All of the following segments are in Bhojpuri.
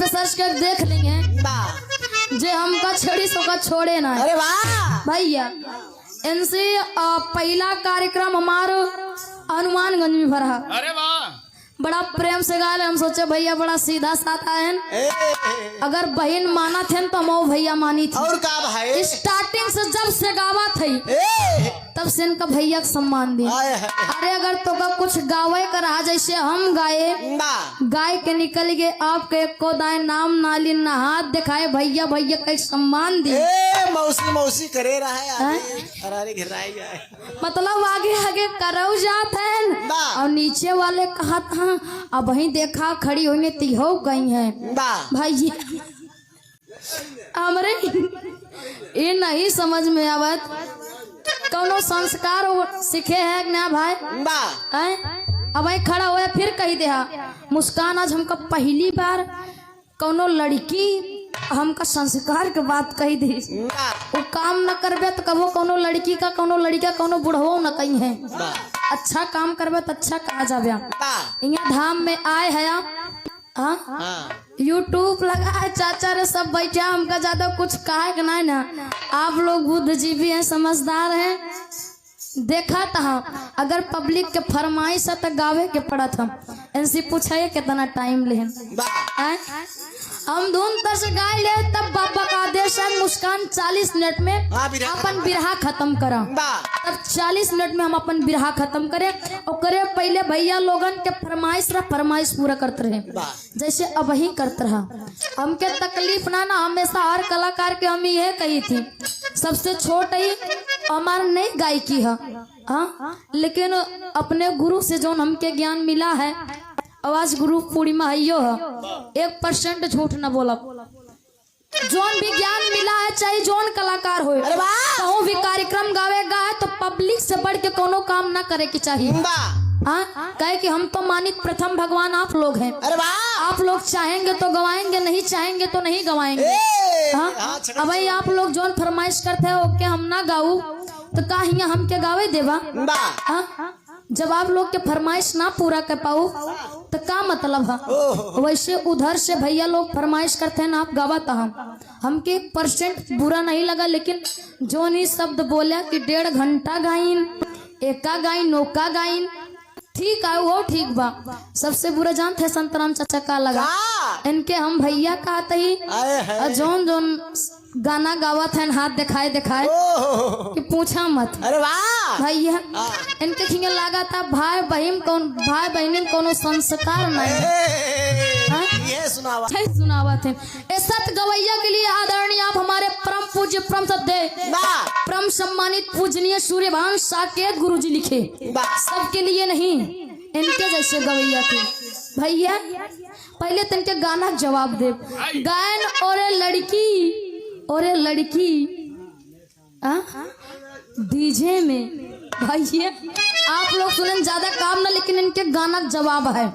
में सर्च कर देख लेंगे जे हमका छेड़ी सो का छोड़े ना। अरे वाह भैया इनसे पहला कार्यक्रम हमारा हनुमानगंज में भरा। अरे वाह बड़ा प्रेम से गाले। हम सोचे भैया बड़ा सीधा साधा है, अगर बहन माना थे तो हम भैया मानी थी। और का भाई स्टार्टिंग से जब से गावा थी तब से इनका भैया का सम्मान दिया। अरे अगर तो का कुछ गावे कर आ जैसे हम गाए गाय के निकल गए आपके को दाए नाम नाली ना हाथ दिखाए भैया भैया का सम्मान दिए। मौसी मौसी करे रहा है अरे घिराई जाए मतलब आगे आगे करौ जात है और नीचे वाले कहा था अब वही देखा खड़ी होने तिहो गई है भाई। हमरे ये नहीं समझ में आवत कौनो संस्कार सीखे है ना भाई। अब भाई खड़ा हुआ फिर कही दे मुस्कान आज हमका पहली बार कौनो लड़की हमका संस्कार के बात कही दी। वो काम न करबे तो कबो कोनो लड़की का कोनो लड़का कोनो बुढ़वो न कही है। अच्छा काम करबे तो अच्छा कहा जाबे। यहाँ धाम में आए है यूट्यूब लगा है चाचा रे सब बैठा हमका ज्यादा कुछ कहा कि नहीं ना। आप लोग बुद्धिजीवी हैं समझदार हैं। देखा था अगर पब्लिक के फरमाइश है तो गावे के पड़ा था। इनसे पूछा कितना टाइम ले हम धुन तर से गाय ले तब बाबा का आदेश है मुस्कान 40 मिनट में अपन बिरहा खत्म करा। तब 40 मिनट में हम अपन बिरहा खत्म करे और करे पहले भैया लोगन के फरमाइश पूरा करते रहे जैसे अब ही करते रहा। हमके तकलीफ ना हमेशा हर कलाकार के हम ये कही थी सबसे छोट ही हमारा नहीं गायकी है लेकिन अपने गुरु से जो हमके ज्ञान मिला है आवाज गुरु पूर्णिमा है 1% झूठ न बोला। जोन भी ज्ञान मिला है चाहे जोन कलाकार हो कहूँ भी कार्यक्रम गावेगा है तो पब्लिक से बढ़ के कोनो काम ना करे की चाहिए। कहे कि हम तो मानित प्रथम भगवान आप लोग हैं। आप लोग चाहेंगे तो गवाएंगे नहीं चाहेंगे तो नहीं गवाएंगे। अब भाई आप लोग जोन फरमाइश करते हैं ओके हम ना गाऊ तो का हिया हम के गावे देवा। जब आप लोग के फरमाइश ना पूरा कर पाओ तो क्या मतलब है। वैसे उधर से भैया लोग फरमाइश करते हैं ना आप गावाता हमके 1% बुरा नहीं लगा लेकिन जो नहीं शब्द बोला कि 1.5 घंटा गाइन एका गाइन नौका गाइन ठीक है वो ठीक बा। सबसे बुरा जानते हैं संतराम चाचा का लगा इनके हम भैया कहते ही जोन जोन गाना गावत है हाथ दिखाए कि पूछा मत। अरे वाह भैया इनके खिंगे लगा था भाई बहन कोनो संस्कार नहीं ये सुनावा थे। सत गवैया के लिए आदरणीय आप हमारे परम पूज्य परम सद्य परम सम्मानित पूजनीय सूर्यभान साकेत गुरु जी लिखे सबके लिए नहीं इनके जैसे गवैया थे भैया। पहले तो इनके गाना जवाब दे गायन और लड़की डीजे में भैया आप लोग सुने ज्यादा काम ना लेकिन इनके गाना जवाब है।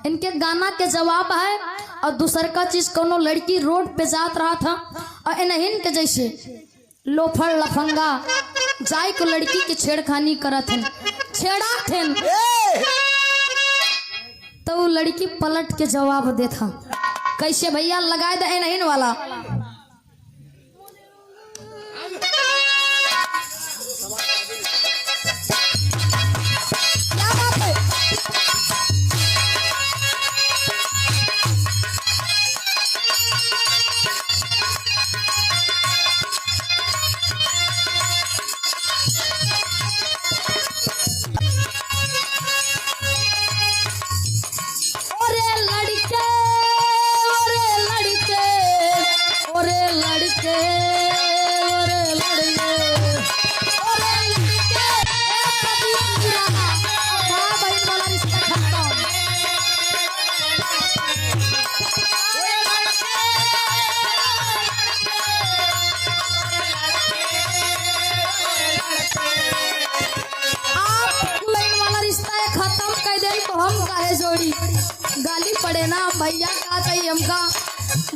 इनके गाना के जवाब है और दूसर का चीज कोनो लड़की रोड पे जात रहा था और इन्हीं के जैसे लोफर लफंगा जाय को लड़की के छेड़खानी करत हैं छेड़ा थे तो वो लड़की पलट के जवाब देता कैसे भैया लगाए दे नहीं वाला। जोड़ी गाली पड़े ना भैया का चाहिए हमका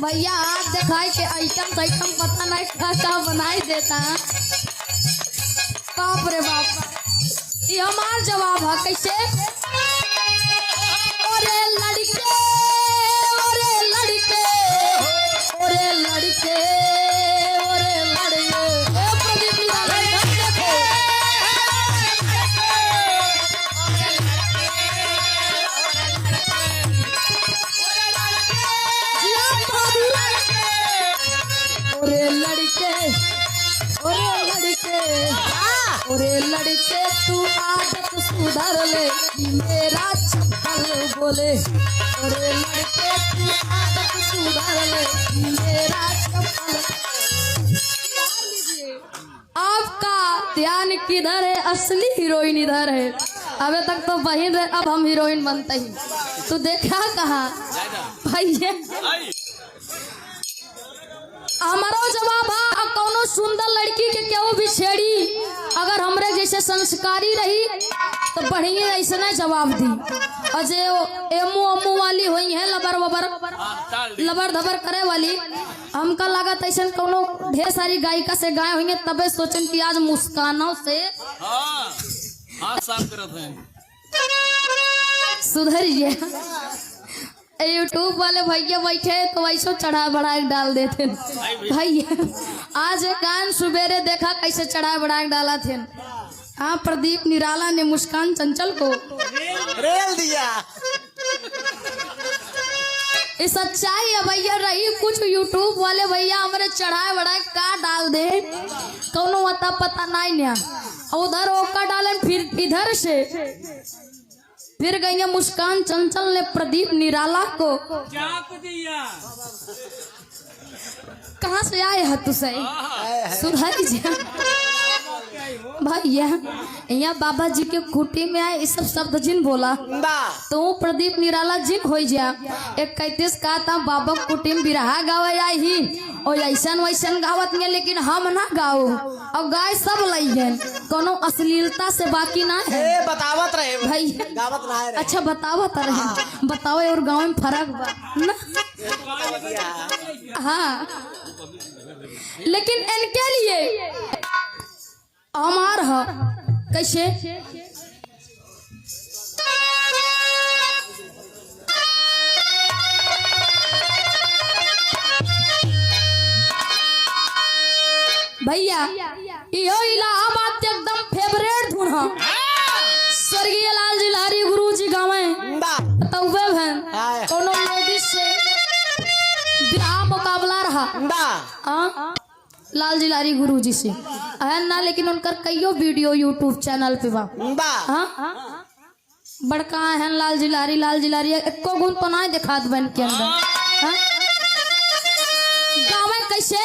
भैया हाथ दिखाए के आइटम पता नहीं क्या बनाई देता है। बाप रे बाप ये हमार जवाब है कैसे। ओरे लड़के ओरे लड़के तू आदत सुधर ले मेरा चप्पल बोले। ओरे लड़के तू आदत सुधर ले मेरा चप्पल। आपका ध्यान किधर है? असली हीरोइन इधर है। अबे तक तो बहिन रहे, अब हम हीरोइन बनते ही। तू देखा कहा भैया? हमारा जवाब है कौनो सुंदर लड़की के क्यों भी छेड़ी, अगर हमरे जैसे संस्कारी रही तो बढ़िया ऐसा नहीं जवाब दी। अजय एमू अमू वाली हुई है लबर वबर लबर धबर करे वाली, हमका लगा ऐसा कौनो ढेर सारी गायिका से गाय हुई है, तबे सोचन कि आज मुस्कानों से सुधरिए। यूट्यूब वाले भैया बैठे तो वैसे चढ़ा बढ़ा डाल देते भैया। आज कान सुबेरे देखा कैसे चढ़ा बढ़ा डाला थे। हाँ, प्रदीप निराला ने मुस्कान चंचल को रेल दिया। ये सच्चाई है भैया। रही कुछ यूट्यूब वाले भैया हमारे चढ़ाए बढ़ाए का डाल दे, कौनो अता पता नहीं, उधर ओका डाले फिर इधर से फिर गई मुस्कान चंचल ने प्रदीप निराला को दिया। कहाँ से आए है तू? सही सुधर जा भैया। यहाँ बाबा जी के कुटी में आए, इस सब शब्द जिन बोला तो प्रदीप निराला जिन हो जा। एक 31 का था बाबा कुटी में बिरहा गावे आई ही और ऐसन वैसन गावत में, लेकिन हम ना गाओ और गाय सब लई है, कोनो अश्लीलता से बाकी ना है। बतावत रहे भैया, गावत ना है। अच्छा बतावत रहे, बताओ और गाँव में फर्क बा ना? हाँ, लेकिन इनके लिए हमार है कैसे? भैया यो इलाहाबाद एकदम फेवरेट धुन है। स्वर्गीय लाल जी लारी गुरु जी गावे तौबे बहन कोनो लेडीज से विवाह मुकाबला रहा लाल जी लारी गुरु जी से है ना, लेकिन उनकर कईयो वीडियो यूट्यूब चैनल पे बा। बड़का है लाल जी लारी एको गुण तो ना दिखात बन के अंदर। गावे कैसे?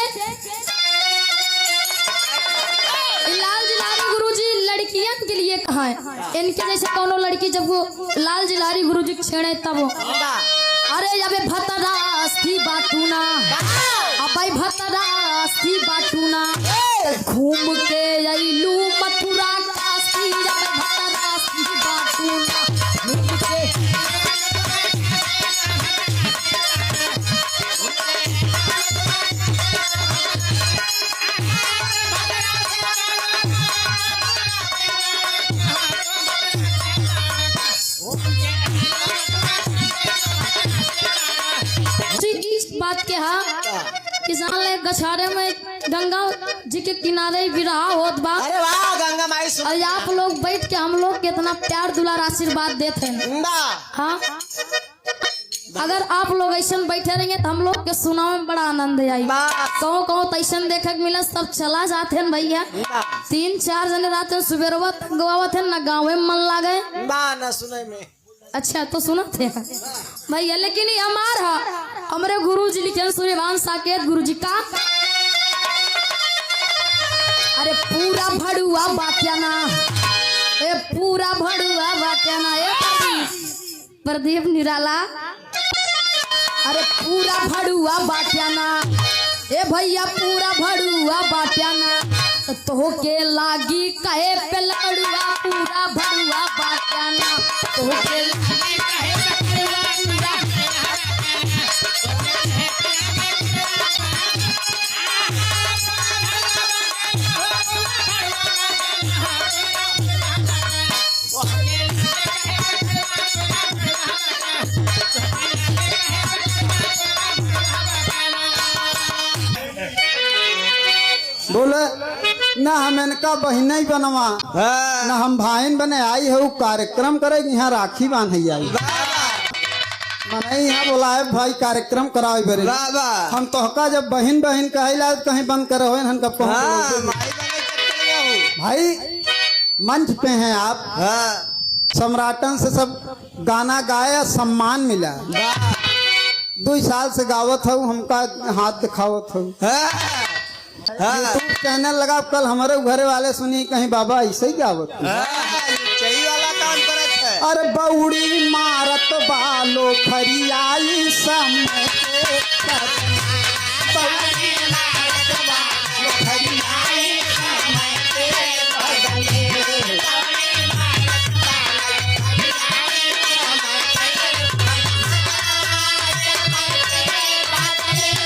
लाल जी लारी गुरु जी लड़कियन के लिए कहा है, इनके जैसे कोनो लड़की जब वो लाल जी लारी गुरु जी छेड़े तब अरे अबे भतरास्ती बाटूना, अबे भतरास्ती बाटूना, घूम के अइलू मथुरा काशी, अबे भतरास्ती बाटूना, घूम के। बात के हाँ किसान ले गछारे में गंगा जी के किनारे विरहा होत बा। अरे वाह गंगा माई सुन। और आप लोग बैठ के हम लोग कितना प्यार दुलार आशीर्वाद देते हैं। हाँ, अगर आप लोग ऐसा बैठे रहेंगे तो हम लोग के सुनाव में बड़ा आनंद आई। कहो कहो तो ऐसा देखे के मिला, सब चला जाते हैं भैया। 3-4 जने रहते सुबेरवा तक गवावत है ना, गाँव में मन लागे ना सुने में। अच्छा तो सुना थे भैया, लेकिन ये हमार है हमारे गुरु जी लिखे सूर्यभान साकेत गुरु जी का। अरे पूरा भड़ुआ बाट्याना, ए पूरा भड़ुआ बाट्याना, ए प्रदीप निराला। अरे पूरा भड़ुआ बाट्याना, ए भैया पूरा भड़ुआ बाट्याना, तो के लागी कहे पे लड़ुआ, पूरा भड़ुआ बाट्याना, तो के लागी कहे पे लड़ुआ। बोले न हम इनका बहन ही बनवा न हम भाईन बने आई है, वो कार्यक्रम करे यहाँ राखी बांध आई मने यहाँ बोला है भाई कार्यक्रम कराओ बरे। हम तो जब बहन बहन कहिला कहीं बंद करे हो, भाई मंच पे हैं आप, सम्राटन से सब गाना गाया, सम्मान मिला। 2 साल से गावत हूँ, हमका हाथ दिखावत हूँ। यूट्यूब चैनल लगा, कल हमारे घरे वाले सुनी कहीं बाबा ऐसे ही गावत सही वाला काम करत है। अरे बौड़ी मारत बालो खरियाई समय के बौड़ी मारत बालो खरियाई समय के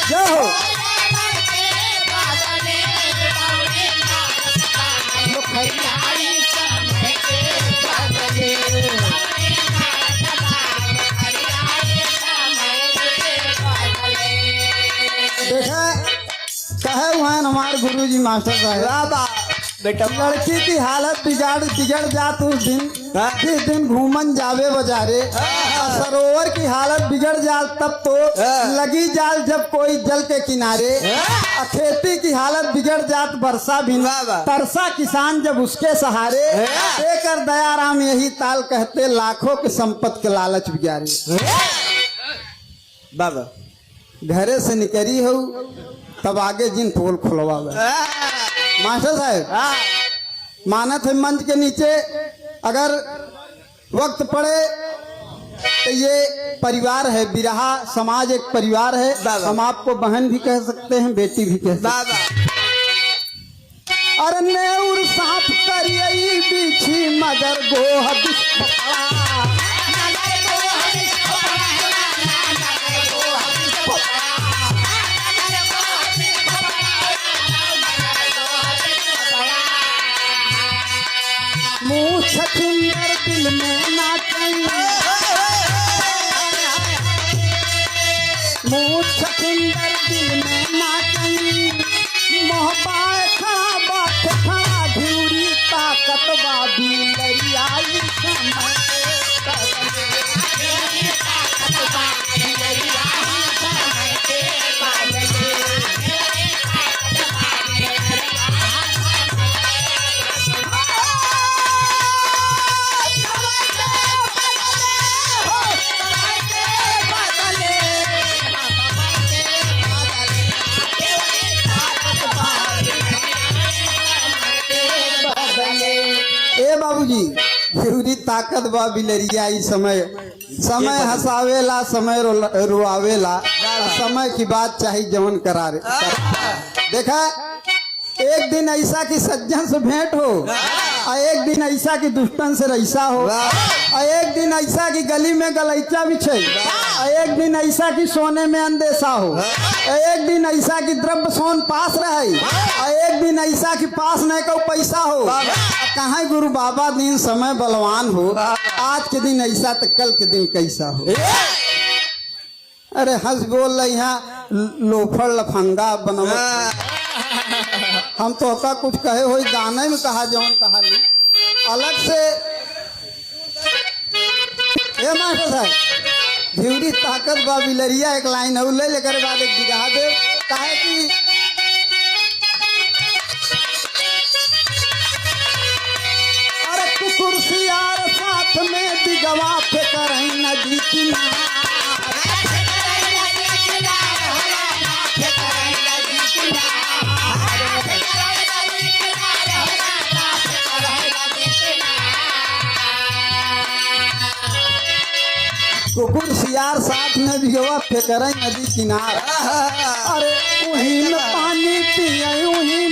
जय हो। कहे हुआ हमारे गुरुजी मास्टर साहब, बेटा लड़की की हालत बिगड़ जात उस दिन, जिस दिन घूमन जावे बाजारे, सरोवर की हालत बिगड़ जात तब तो लगी जाल जब कोई जल के किनारे, खेती की हालत बिगड़ जात बरसा भी तरसा किसान जब उसके सहारे, देकर दयाराम यही ताल कहते लाखों की संपत्ति के लालच बिगारे। बाबा घरे से निकली हो तब आगे जिन पोल खुलवा मास्टर साहब मानत है मंच के नीचे अगर वक्त पड़े तो ये परिवार है, बिरहा समाज एक परिवार है। हम आपको बहन भी कह सकते हैं, बेटी भी कह सकते हैं। अरे नेउर सांप करिए बिछी मगर गोह मुँह छछुंदर दिल में नाचई, मुँह छछुंदर दिल में नाचई, मोहबाए खड़ा बात खड़ा ढूरी ताकत बाबी लरियाई समय बाबूजी जरूरी ताकत बा बिलरिया ई समय हंसावेला, समय रुआवेला, समय की बात चाहिए जवन करारे। देखा एक दिन ऐसा कि सज्जन से भेंट हो, और एक दिन ऐसा कि दुष्टन से रईसा हो, और एक दिन ऐसा कि गली में गलैचा बिछे, और एक दिन ऐसा कि सोने में अंदेशा हो, और एक दिन ऐसा कि द्रव्य सोन पास रहे, और एक दिन ऐसा कि पास नहीं को पैसा हो। कहाँ गुरु बाबा दिन समय बलवान हो, आज के दिन ऐसा तो कल के दिन कैसा हो। अरे हंस बोल रही यहाँ लोफड़ लफंगा बनवा, हम तो का कुछ कहे हो गाने में कहा जौन कहा नहीं अलग से। ए मास्टर साहब भिवरी ताकत बा बिलरिया एक लाइन है ले लेकर बाद एक दिखा दे, काहे कि अरे कुकुरसियार साथ में बिगवा पे करई नदी किनारे, कुकुर सियार साथ में बिगवा फेकर नदी किनार, अरे वहीं में पानी पिए वहीं